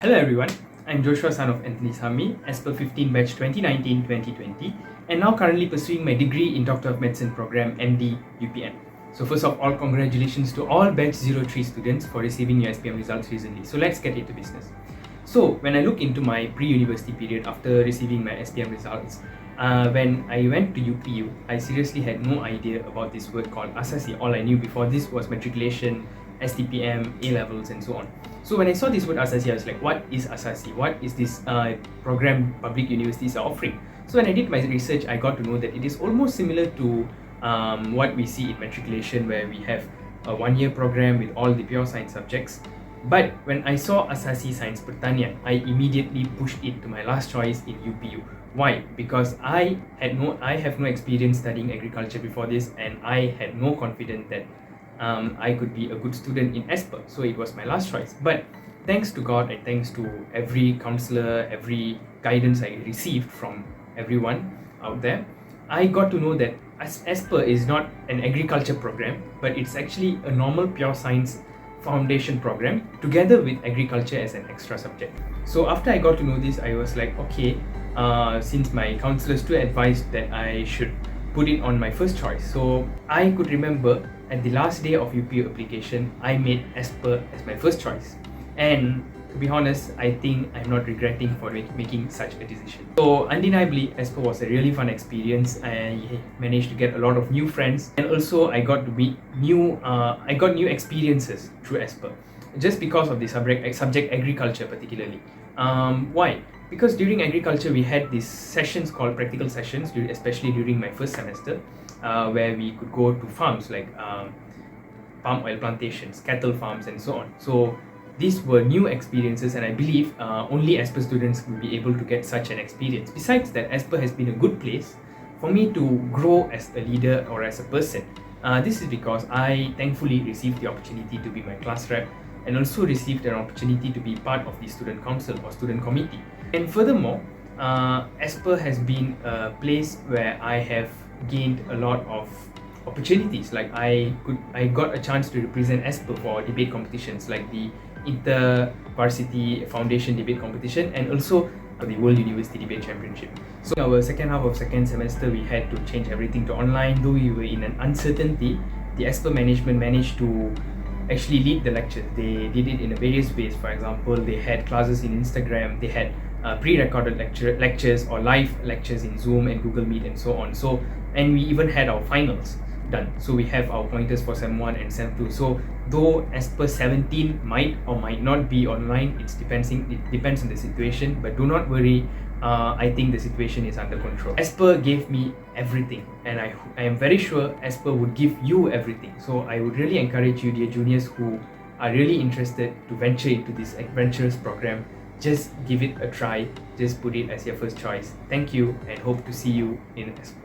Hello everyone, I'm Joshua, son of Anthony Sami, as per 15 batch 2019-2020, and now currently pursuing my degree in Doctor of Medicine program MD UPM. So first of all, congratulations to all batch 03 students for receiving your SPM results recently. So let's get into business. So when I look into my pre-university period after receiving my SPM results, when I went to UPU, I seriously had no idea about this word called Asasi. All I knew before this was matriculation, STPM, A-levels and so on. So when I saw this word Asasi, I was like, what is Asasi? What is this program public universities are offering? So when I did my research, I got to know that it is almost similar to what we see in matriculation, where we have a one-year program with all the pure science subjects. But when I saw Asasi Science Pertanian, I immediately pushed it to my last choice in UPU. Why? Because I have no experience studying agriculture before this, and I had no confidence that I could be a good student in ESPER. So it was my last choice. But thanks to God and thanks to every counselor, every guidance I received from everyone out there, I got to know that ESPER is not an agriculture program, but it's actually a normal pure science foundation program together with agriculture as an extra subject. So after I got to know this, I was like, okay, since my counselors too advised that I should put it on my first choice. So I could remember at the last day of UPU application, I made ESPER as my first choice. And to be honest, I think I'm not regretting for making such a decision. So undeniably, ESPER was a really fun experience. I managed to get a lot of new friends, and also I got to meet new experiences through ESPER, just because of the subject agriculture particularly. Why? Because during agriculture we had these sessions called practical sessions, especially during my first semester, where we could go to farms like palm oil plantations, cattle farms and so on. So these were new experiences, and I believe only ESPER students will be able to get such an experience. Besides that, ESPER has been a good place for me to grow as a leader or as a person. This is because I thankfully received the opportunity to be my class rep, and also received an opportunity to be part of the student council or student committee. And furthermore, ESPER has been a place where I have gained a lot of opportunities. Like I got a chance to represent ESPER for debate competitions like the Inter-Varsity Foundation Debate Competition, and also the World University Debate Championship. So in our second half of second semester, we had to change everything to online. Though we were in an uncertainty, the ESPER management managed to actually lead the lectures. They did it in various ways. For example, they had classes in Instagram, they had pre-recorded lectures or live lectures in Zoom and Google Meet and so on. So, and we even had our finals done. So we have our pointers for Sem 1 and Sem 2. So though ESPER 17 might or might not be online, it depends on the situation, but do not worry. I think the situation is under control. ESPER gave me everything, and I am very sure ESPER would give you everything. So I would really encourage you, dear juniors who are really interested to venture into this adventurous program, just give it a try. Just put it as your first choice. Thank you, and hope to see you in ESPER.